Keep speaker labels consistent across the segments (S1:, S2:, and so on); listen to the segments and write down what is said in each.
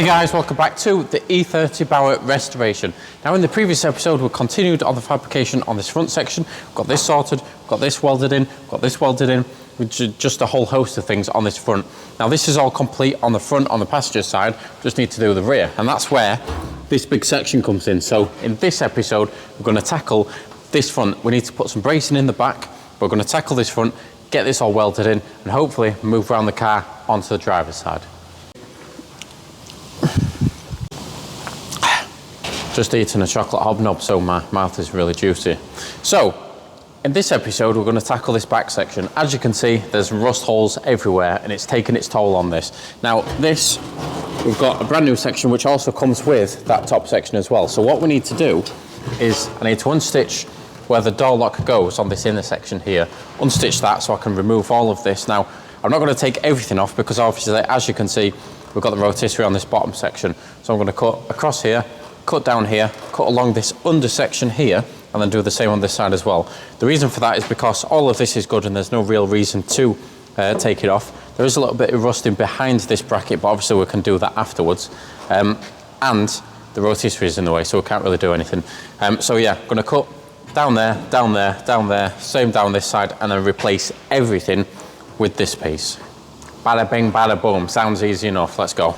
S1: Hey guys, welcome back to the E30 Bauer restoration. Now in the previous episode we continued on the fabrication on this front section. We've got this sorted, we've got this welded in, we've got this welded in, which is just a whole host of things on this front. Now this is all complete on the front, on the passenger side, just need to do the rear, and that's where this big section comes in. So in this episode we're going to tackle this front. We need to put some bracing in the back, we're going to tackle this front, get this all welded in, and hopefully move around the car onto the driver's side. Just eating a chocolate hobnob, so my mouth is really juicy. So, in this episode, we're going to tackle this back section. As you can see, there's rust holes everywhere, and it's taken its toll on this. Now, this, we've got a brand new section, which also comes with that top section as well. So what we need to do is, I need to unstitch where the door lock goes on this inner section here. Unstitch that so I can remove all of this. Now, I'm not going to take everything off because obviously, as you can see, we've got the rotisserie on this bottom section. So I'm going to cut across here, cut down here, cut along this under section here, and then do the same on this side as well. The reason for that is because all of this is good and there's no real reason to take it off. There is a little bit of rusting behind this bracket, but obviously we can do that afterwards. And the rotisserie is in the way, so we can't really do anything. So yeah, I'm gonna cut down there, down there, down there, same down this side, and then replace everything with this piece. Bada bing, bada boom. Sounds easy enough, let's go.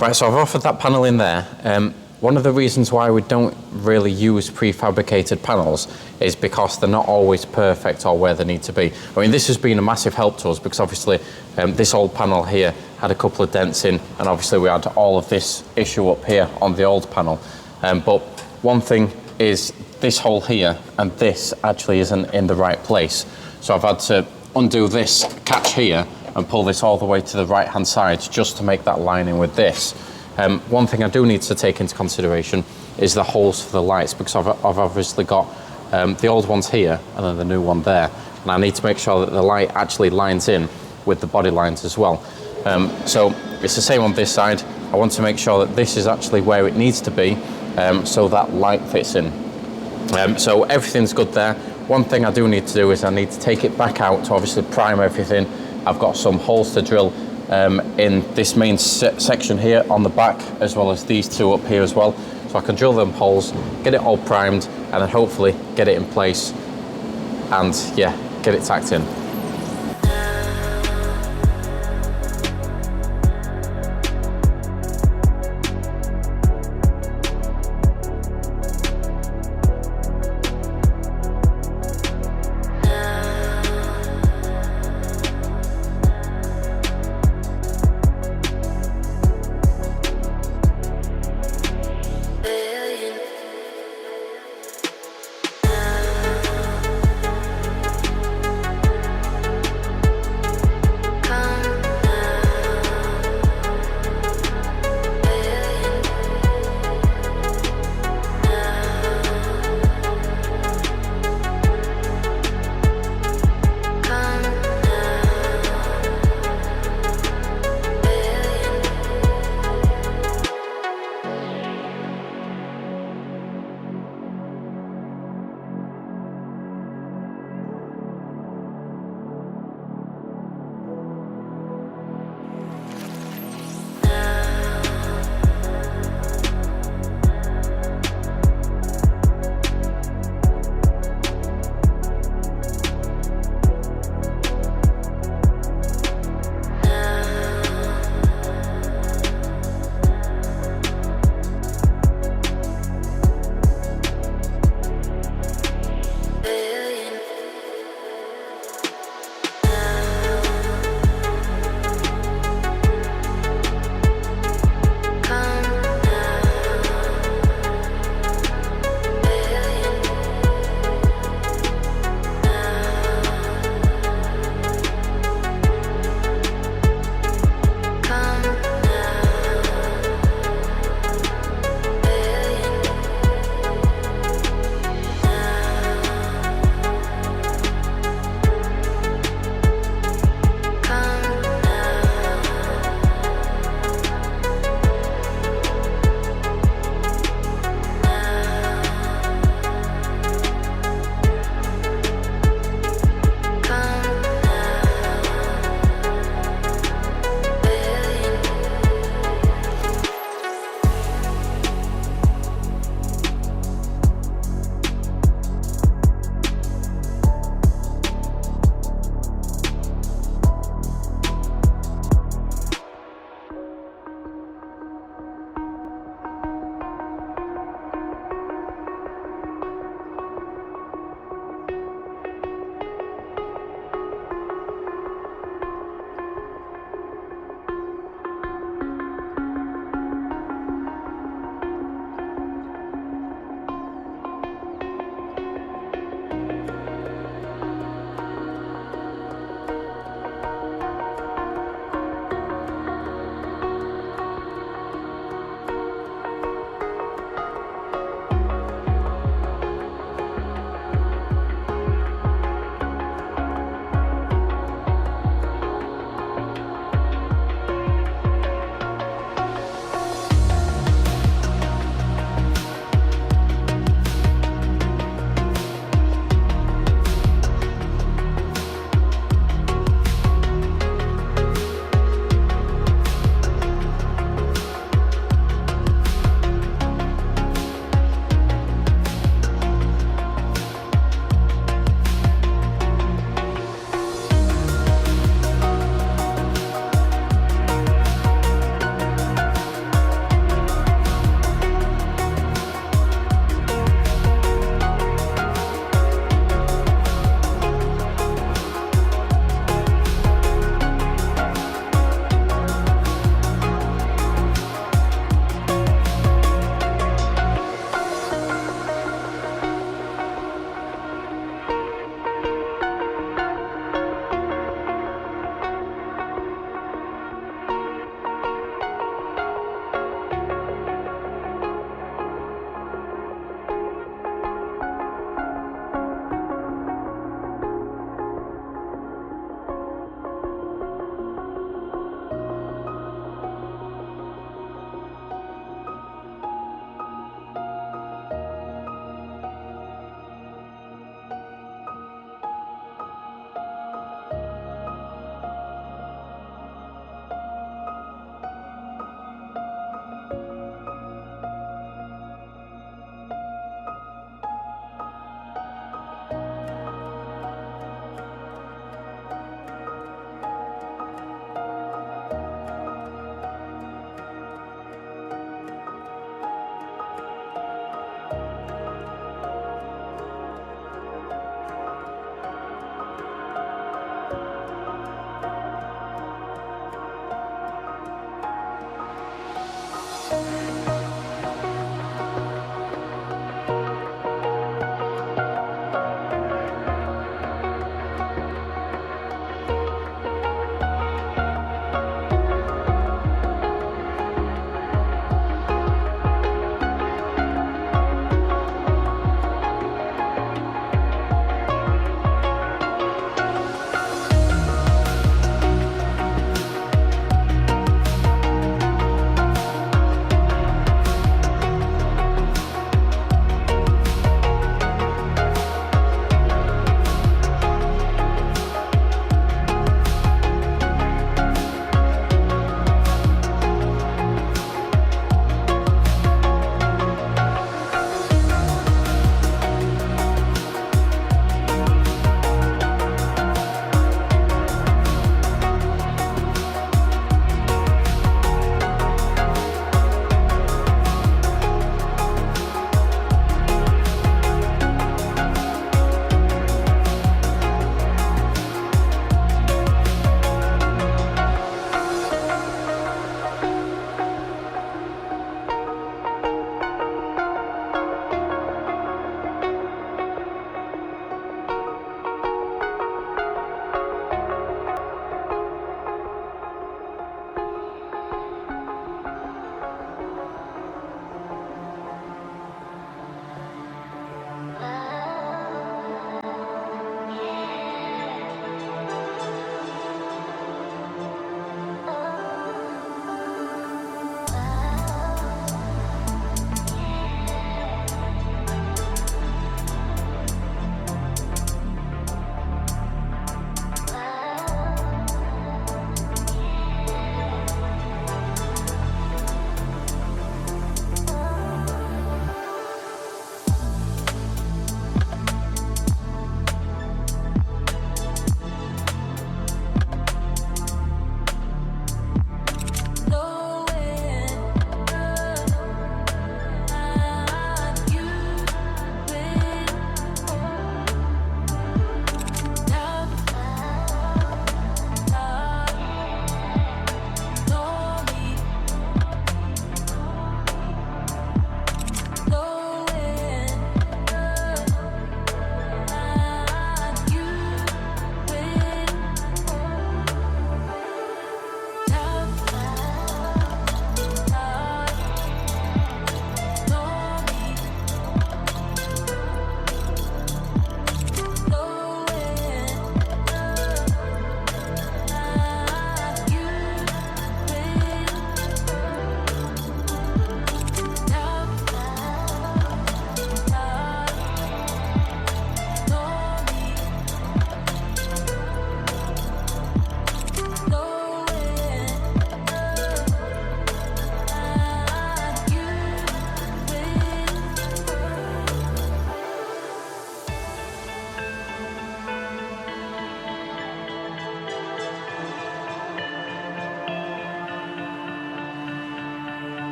S1: Right, so I've offered that panel in there. One of the reasons why we don't really use prefabricated panels is because they're not always perfect or where they need to be. I mean, this has been a massive help to us because obviously this old panel here had a couple of dents in, and obviously we had all of this issue up here on the old panel. But one thing is this hole here and this actually isn't in the right place. So I've had to undo this catch here and pull this all the way to the right hand side just to make that line in with this. One thing I do need to take into consideration is the holes for the lights, because I've obviously got the old ones here and then the new one there, and I need to make sure that the light actually lines in with the body lines as well. So it's the same on this side. I want to make sure that this is actually where it needs to be, so that light fits in. So everything's good there. One thing I do need to do is I need to take it back out to obviously prime everything. I've got some holes to drill in this main section here on the back, as well as these two up here as well. So I can drill them holes, get it all primed, and then hopefully get it in place and yeah, get it tacked in.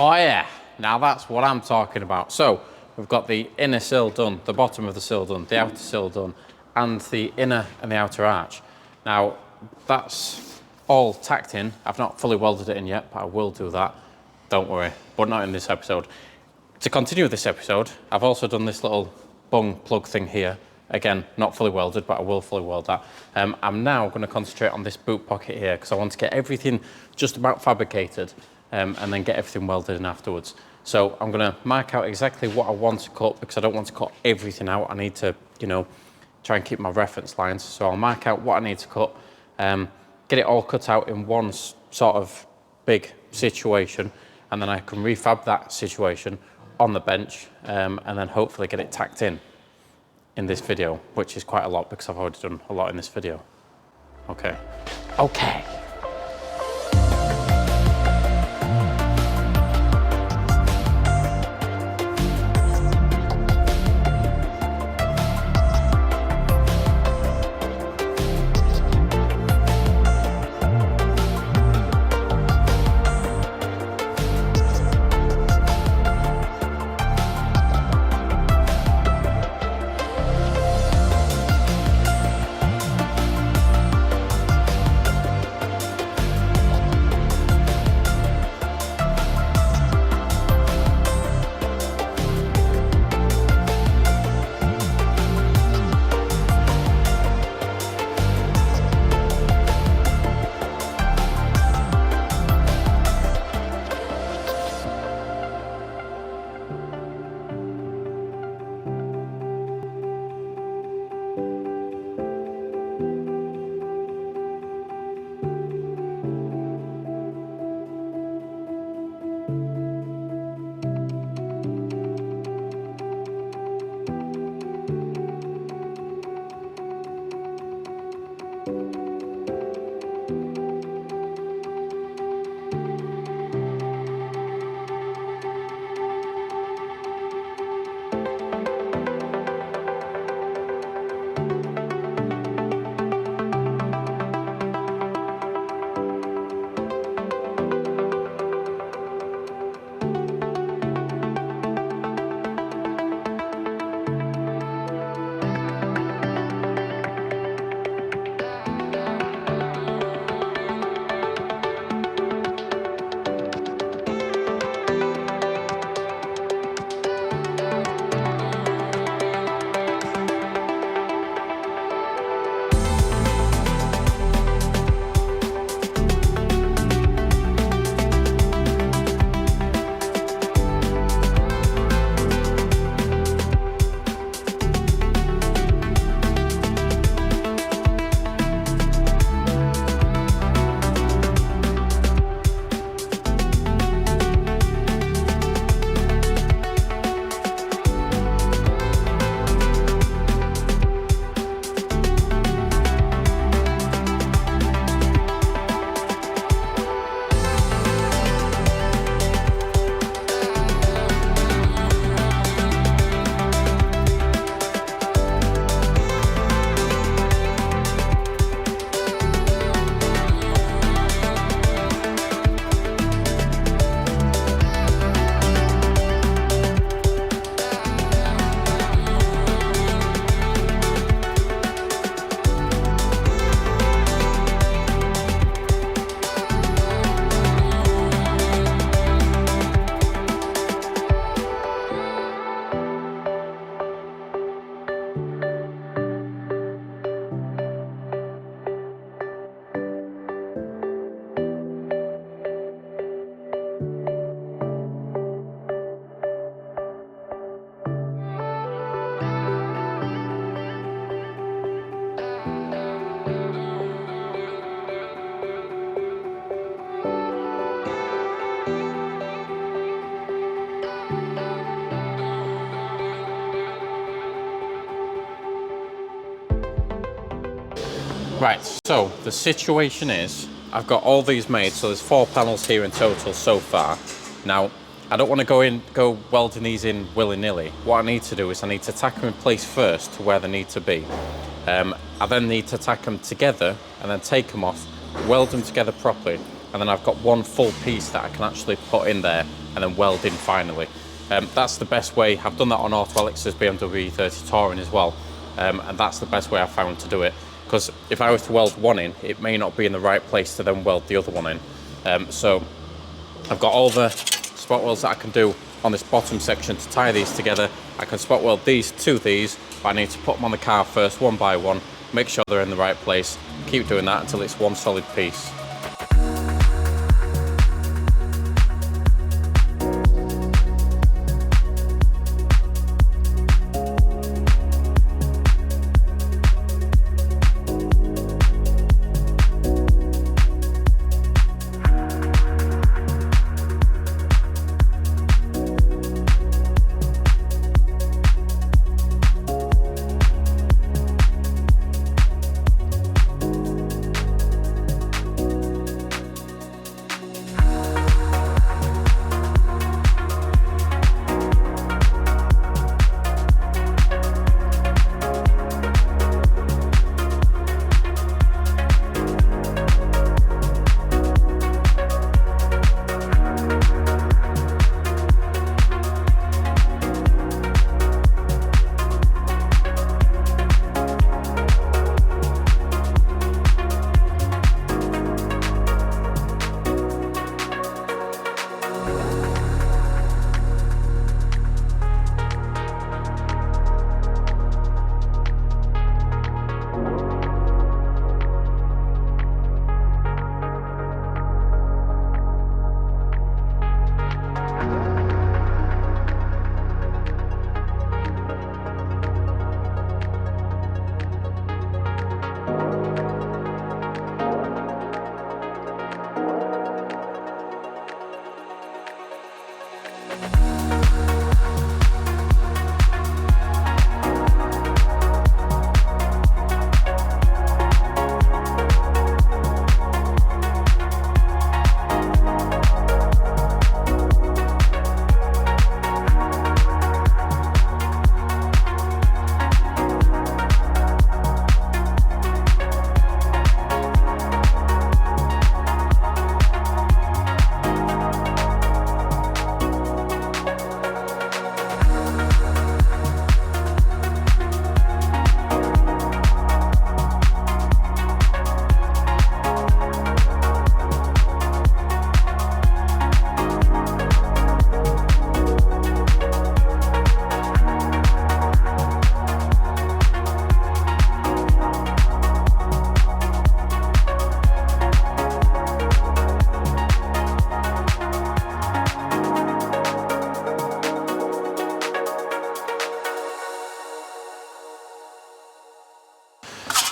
S1: Oh yeah, now that's what I'm talking about. So we've got the inner sill done, the bottom of the sill done, the outer sill done, and the inner and the outer arch. Now that's all tacked in. I've not fully welded it in yet, but I will do that. Don't worry, but not in this episode. To continue this episode, I've also done this little bung plug thing here. Again, not fully welded, but I will fully weld that. I'm now going to concentrate on this boot pocket here because I want to get everything just about fabricated and then get everything welded in afterwards. So I'm going to mark out exactly what I want to cut because I don't want to cut everything out. I need to, you know, try and keep my reference lines. So I'll mark out what I need to cut, get it all cut out in one sort of big situation, and then I can refab that situation on the bench and then hopefully get it tacked in this video, which is quite a lot because I've already done a lot in this video. Okay. Right, so the situation is, I've got all these made, so there's 4 panels here in total so far. Now, I don't want to go welding these in willy-nilly. What I need to do is I need to tack them in place first to where they need to be. I then need to tack them together and then take them off, weld them together properly, and then I've got one full piece that I can actually put in there and then welding finally. That's the best way. I've done that on Auto Alex's BMW E30 Touring as well, and that's the best way I've found to do it, because if I was to weld one in, it may not be in the right place to then weld the other one in. So I've got all the spot welds that I can do on this bottom section to tie these together. I can spot weld these to these, but I need to put them on the car first, one by one, make sure they're in the right place, keep doing that until it's one solid piece.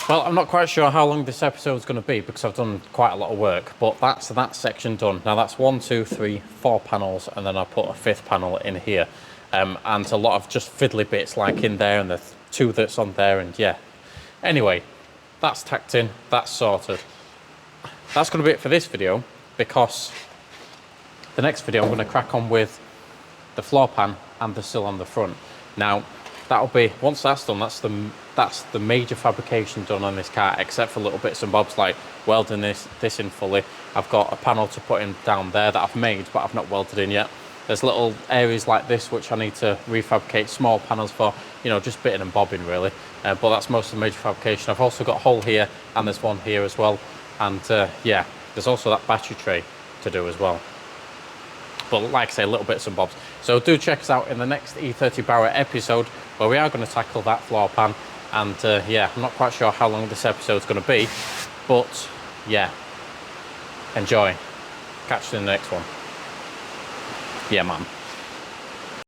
S1: Well, I'm not quite sure how long this episode is going to be because I've done quite a lot of work, but that's that section done. Now that's 1, 2, 3, 4 panels, and then I put a 5th panel in here. And a lot of just fiddly bits like in there and the 2 that's on there, and yeah. Anyway, that's tacked in, that's sorted. That's going to be it for this video, because the next video I'm going to crack on with the floor pan and the sill on the front. Now, that'll be, once that's done, that's the major fabrication done on this car, except for little bits and bobs like welding this in fully. I've got a panel to put in down there that I've made, but I've not welded in yet. There's little areas like this which I need to refabricate small panels for, you know, just bitting and bobbing really. But that's most of the major fabrication. I've also got a hole here, and there's one here as well. And yeah, there's also that battery tray to do as well. But like I say, little bits and bobs. So do check us out in the next E30 Barra episode, where we are going to tackle that floor pan. And yeah, I'm not quite sure how long this episode's going to be, but yeah, enjoy. Catch you in the next one. Yeah, man.